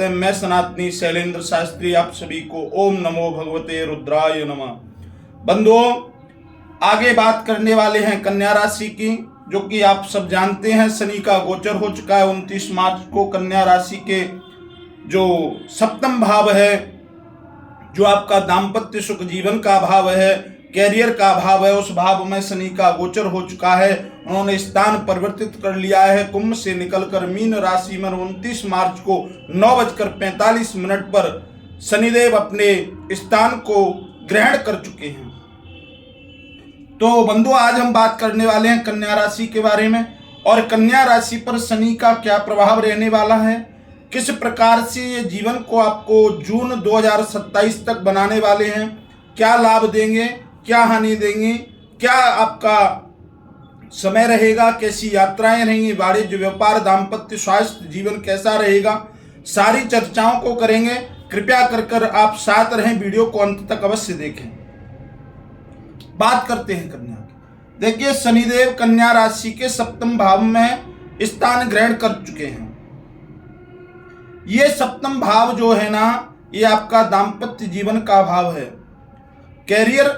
मैं सनातनी शैलेंद्र शास्त्री आप सभी को ओम नमो भगवते रुद्राय नमः। बंधुओं, आगे बात करने वाले हैं कन्या राशि की, जो कि आप सब जानते हैं शनि का गोचर हो चुका है 29 मार्च को। कन्या राशि के जो सप्तम भाव है, जो आपका दाम्पत्य सुख जीवन का भाव है, कैरियर का भाव है, उस भाव में शनि का गोचर हो चुका है। उन्होंने स्थान परिवर्तित कर लिया है। कुंभ से निकलकर मीन राशि में 29 मार्च को 9:45 पर शनिदेव अपने स्थान को ग्रहण कर चुके हैं। तो बंधु, आज हम बात करने वाले हैं कन्या राशि के बारे में, और कन्या राशि पर शनि का क्या प्रभाव रहने वाला है, किस प्रकार से ये जीवन को आपको जून 2027 तक बनाने वाले हैं, क्या लाभ देंगे, क्या हानि देंगे, क्या आपका समय रहेगा, कैसी यात्राएं रहेंगी, वाणिज्य व्यापार दाम्पत्य स्वास्थ्य जीवन कैसा रहेगा, सारी चर्चाओं को करेंगे। कृपया कर आप साथ रहें, वीडियो को अंत तक अवश्य देखें। बात करते हैं कन्या की। देखिए, शनिदेव कन्या राशि के सप्तम भाव में स्थान ग्रहण कर चुके हैं। ये सप्तम भाव जो है ना, ये आपका दाम्पत्य जीवन का भाव है, कैरियर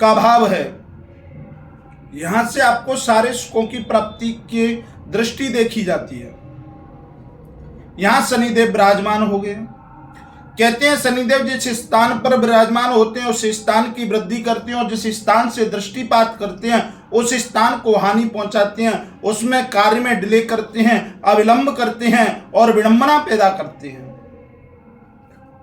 का भाव है। यहां से आपको सारे सुखों की प्राप्ति की दृष्टि देखी जाती है। यहां शनिदेव विराजमान हो गए। कहते हैं शनिदेव जिस स्थान पर विराजमान होते हैं उस स्थान की वृद्धि करते हैं, और जिस स्थान से दृष्टिपात करते हैं उस स्थान को हानि पहुंचाते हैं, उसमें कार्य में डिले करते हैं, अविलंब करते हैं और विडंबना पैदा करते हैं।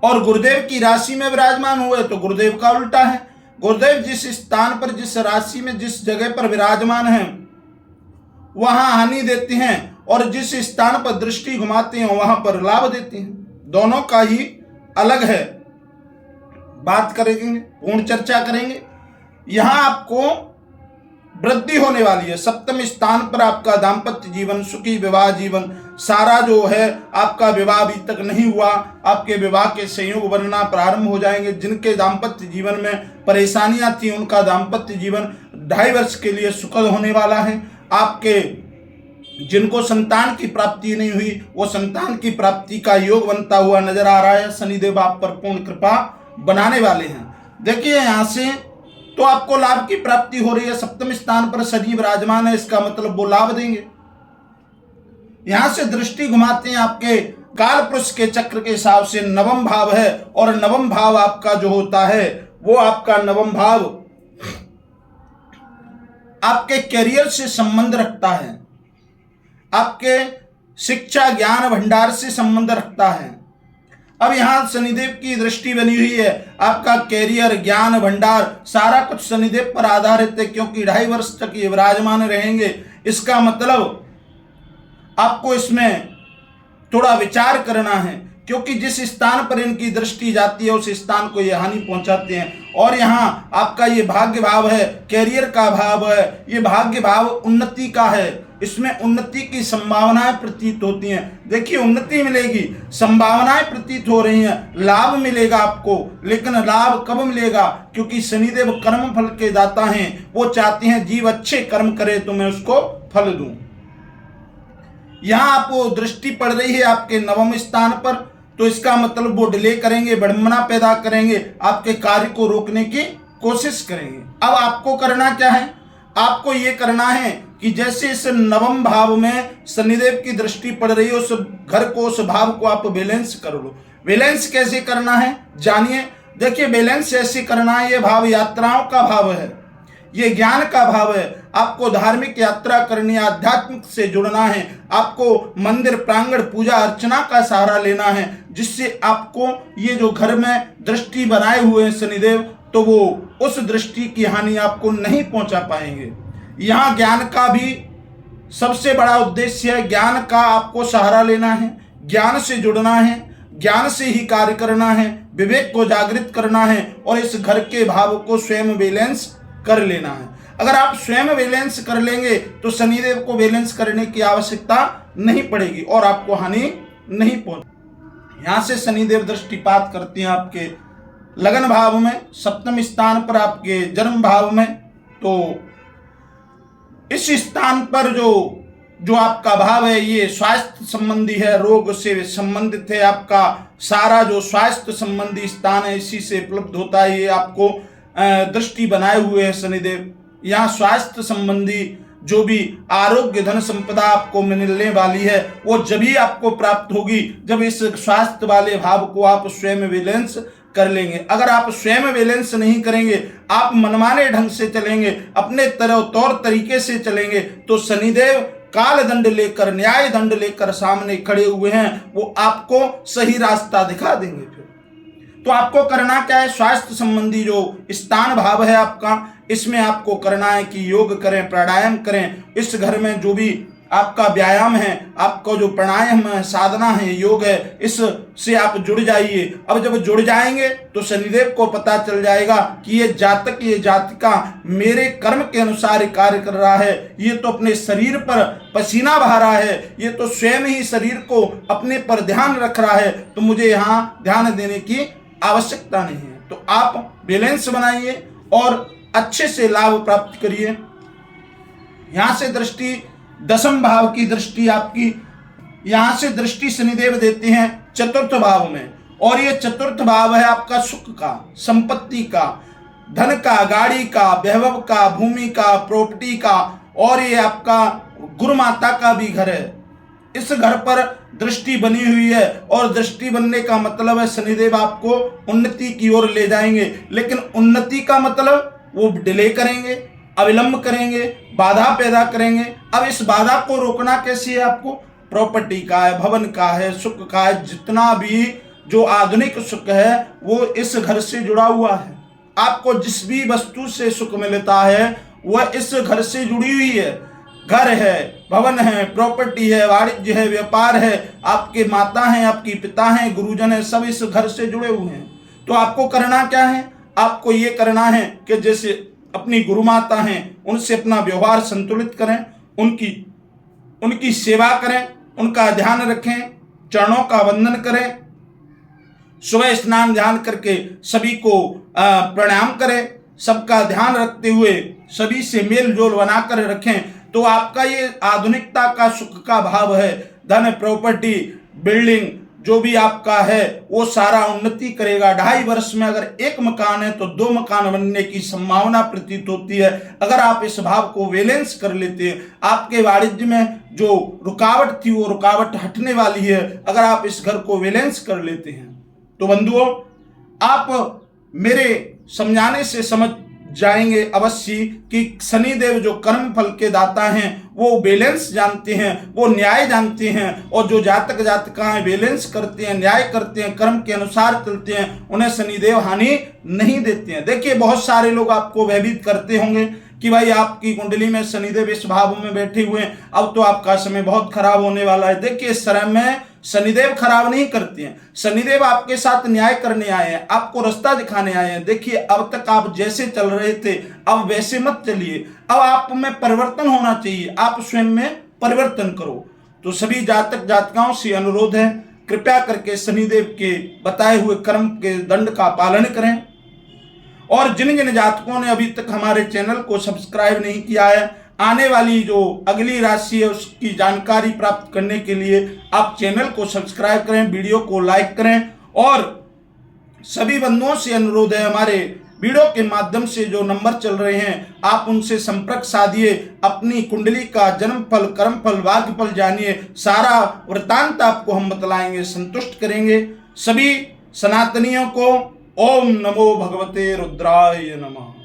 और गुरुदेव की राशि में विराजमान हुए तो गुरुदेव का उल्टा है। गुरुदेव जिस स्थान पर, जिस राशि में, जिस जगह पर विराजमान हैं वहां हानि देते हैं, और जिस स्थान पर दृष्टि घुमाते हैं वहां पर लाभ देते हैं। दोनों का ही अलग है। बात करेंगे, पूर्ण चर्चा करेंगे। यहां आपको वृद्धि होने वाली है। सप्तम स्थान पर आपका दाम्पत्य जीवन, सुखी विवाह जीवन, सारा जो है आपका विवाह अभी तक नहीं हुआ, आपके विवाह के संयोग बनना प्रारंभ हो जाएंगे। जिनके दाम्पत्य जीवन में परेशानियां थी उनका दाम्पत्य जीवन 2.5 वर्ष के लिए सुखद होने वाला है। आपके जिनको संतान की प्राप्ति नहीं हुई वो संतान की प्राप्ति का योग बनता हुआ नजर आ रहा है। शनिदेव आप पर पूर्ण कृपा बनाने वाले हैं। देखिए, यहां से तो आपको लाभ की प्राप्ति हो रही है। सप्तम स्थान पर शनि विराजमान है, इसका मतलब वो लाभ देंगे। यहां से दृष्टि घुमाते हैं आपके काल पुरुष के चक्र के हिसाब से नवम भाव है, और नवम भाव आपका जो होता है वो आपका नवम भाव आपके कैरियर से संबंध रखता है, आपके शिक्षा ज्ञान भंडार से संबंध रखता है। अब यहां शनिदेव की दृष्टि बनी हुई है। आपका कैरियर, ज्ञान भंडार सारा कुछ शनिदेव पर आधारित है, क्योंकि 2.5 वर्ष तक ये विराजमान रहेंगे। इसका मतलब आपको इसमें थोड़ा विचार करना है, क्योंकि जिस स्थान पर इनकी दृष्टि जाती है उस स्थान को ये हानि पहुंचाते हैं। और यहाँ आपका ये भाग्य भाव है, कैरियर का भाव है, ये भाग्य भाव उन्नति का है। इसमें उन्नति की संभावनाएं प्रतीत होती हैं। देखिए, उन्नति मिलेगी, संभावनाएं प्रतीत हो रही हैं, लाभ मिलेगा आपको। लेकिन लाभ कब मिलेगा? क्योंकि शनिदेव कर्म फल के दाता हैं। वो चाहते हैं जीव अच्छे कर्म करे तो मैं उसको फल दूं। यहां आपको दृष्टि पड़ रही है आपके नवम स्थान पर, तो इसका मतलब वो डिले करेंगे, विडंबना पैदा करेंगे, आपके कार्य को रोकने की कोशिश करेंगे। अब आपको करना क्या है? आपको ये करना है कि जैसे इस नवम भाव में शनिदेव की दृष्टि पड़ रही है, उस घर को, उस भाव को आप बैलेंस कर लो। बैलेंस कैसे करना है जानिए। देखिए, बैलेंस ऐसे करना है, ये भाव यात्राओं का भाव है, ये ज्ञान का भाव है। आपको धार्मिक यात्रा करनी है, आध्यात्मिक से जुड़ना है, आपको मंदिर प्रांगण पूजा अर्चना का सहारा लेना है, जिससे आपको ये जो घर में दृष्टि बनाए हुए हैं शनिदेव, तो वो उस दृष्टि की हानि आपको नहीं पहुंचा पाएंगे। यहाँ ज्ञान का भी सबसे बड़ा उद्देश्य है। ज्ञान का आपको सहारा लेना है, ज्ञान से जुड़ना है, ज्ञान से ही कार्य करना है, विवेक को जागृत करना है, और इस घर के भाव को स्वयं बैलेंस कर लेना है। अगर आप स्वयं बैलेंस कर लेंगे तो शनिदेव को बैलेंस करने की आवश्यकता नहीं पड़ेगी और आपको हानि नहीं पहुंचेगी। यहां से शनिदेव दृष्टिपात करते हैं आपके लगन भाव में, सप्तम स्थान पर, आपके जन्म भाव में। तो इस स्थान पर जो जो आपका भाव है ये स्वास्थ्य संबंधी है, रोग से संबंधित है। आपका सारा जो स्वास्थ्य संबंधी स्थान है इसी से उपलब्ध होता है। ये आपको दृष्टि बनाए हुए है शनिदेव। यहाँ स्वास्थ्य संबंधी जो भी आरोग्य धन संपदा आपको मिलने वाली है वो जब ही आपको प्राप्त होगी जब इस स्वास्थ्य वाले भाव को आप स्वयं बैलेंस कर लेंगे। अगर आप स्वयं बैलेंस नहीं करेंगे, आप मनमाने ढंग से चलेंगे, अपने तौर तरीके से चलेंगे, तो शनिदेव काल दंड लेकर, न्याय दंड लेकर सामने खड़े हुए हैं। वो आपको सही रास्ता दिखा देंगे। फिर तो आपको करना क्या है, स्वास्थ्य संबंधी जो स्थान भाव है आपका, इसमें आपको करना है कि योग करें, प्राणायाम करें। इस घर में जो भी आपका व्यायाम है, आपका जो प्राणायाम है, साधना है, योग है, इससे आप जुड़ जाइए। अब जब जुड़ जाएंगे तो शनिदेव को पता चल जाएगा कि ये जातक, ये जातिका मेरे कर्म के अनुसार कार्य कर रहा है। ये तो अपने शरीर पर पसीना बहा रहा है, ये तो स्वयं ही शरीर को अपने पर ध्यान रख रहा है, तो मुझे यहाँ ध्यान देने की आवश्यकता नहीं है। तो आप बैलेंस बनाइए और अच्छे से लाभ प्राप्त करिए। यहां से दृष्टि दशम भाव की दृष्टि आपकी, यहां से दृष्टि शनिदेव देते हैं चतुर्थ भाव में, और ये चतुर्थ भाव है आपका सुख का, संपत्ति का, धन का, गाड़ी का, वैभव का, भूमि का, प्रॉपर्टी का, और ये आपका गुरु माता का भी घर है। इस घर पर दृष्टि बनी हुई है, और दृष्टि बनने का मतलब है शनिदेव आपको उन्नति की ओर ले जाएंगे। लेकिन उन्नति का मतलब वो डिले करेंगे, अविलंब करेंगे, बाधा पैदा करेंगे। अब इस बाधा को रोकना कैसे है आपको? प्रॉपर्टी का है, भवन का है, सुख का है, जितना भी जो आधुनिक सुख है वो इस घर से जुड़ा हुआ है। आपको जिस भी वस्तु से सुख मिलता है वह इस घर से जुड़ी हुई है। घर है, भवन है, प्रॉपर्टी है, वाणिज्य है, व्यापार है, आपके माता हैं, आपकी पिता हैं, गुरुजन है, सब इस घर से जुड़े हुए हैं। तो आपको करना क्या है? आपको ये करना है कि जैसे अपनी गुरु माता हैं उनसे अपना व्यवहार संतुलित करें, उनकी सेवा करें, उनका ध्यान रखें, चरणों का वंदन करें, सुबह स्नान ध्यान करके सभी को प्रणाम करें, सबका ध्यान रखते हुए सभी से मेल जोल बनाकर रखें। तो आपका ये आधुनिकता का सुख का भाव है। धन, प्रॉपर्टी, बिल्डिंग जो भी आपका है वो सारा उन्नति करेगा। 2.5 वर्ष में अगर एक मकान है तो 2 मकान बनने की संभावना प्रतीत होती है। अगर आप इस भाव को बैलेंस कर लेते हैं, आपके वाणिज्य में जो रुकावट थी वो रुकावट हटने वाली है। अगर आप इस घर को बैलेंस कर लेते हैं तो बंधुओं, आप मेरे समझाने से समझ जाएंगे अवश्य कि शनिदेव जो कर्म फल के दाता हैं वो बैलेंस जानते हैं, वो न्याय जानते हैं, और जो जातक जातिकाएं बैलेंस करते हैं, न्याय करते हैं, कर्म के अनुसार चलते हैं, उन्हें शनिदेव हानि नहीं देते हैं। देखिए, बहुत सारे लोग आपको भयभीत करते होंगे कि भाई आपकी कुंडली में शनिदेव इस भाव में बैठे हुए हैं, अब तो आपका समय बहुत खराब होने वाला है। देखिए, इस समय में शनिदेव खराब नहीं करते हैं, शनिदेव आपके साथ न्याय करने आए हैं, आपको रास्ता दिखाने आए हैं। देखिए, अब तक आप जैसे चल रहे थे अब वैसे मत चलिए, अब आप में परिवर्तन होना चाहिए, आप स्वयं में परिवर्तन करो। तो सभी जातक जातिकाओं से अनुरोध है, कृपया करके शनिदेव के बताए हुए कर्म के दंड का पालन करें। और जिन जिन जातकों ने अभी तक हमारे चैनल को सब्सक्राइब नहीं किया है, आने वाली जो अगली राशि है उसकी जानकारी प्राप्त करने के लिए आप चैनल को सब्सक्राइब करें, वीडियो को लाइक करें। और सभी बंधुओं से अनुरोध है, हमारे वीडियो के माध्यम से जो नंबर चल रहे हैं आप उनसे संपर्क साधिए, अपनी कुंडली का जन्म फल, कर्म फल, भाग्य फल जानिए, सारा वृत्तांत आपको हम बतलाएंगे, संतुष्ट करेंगे। सभी सनातनियों को ओम नमो भगवते रुद्राय नमः।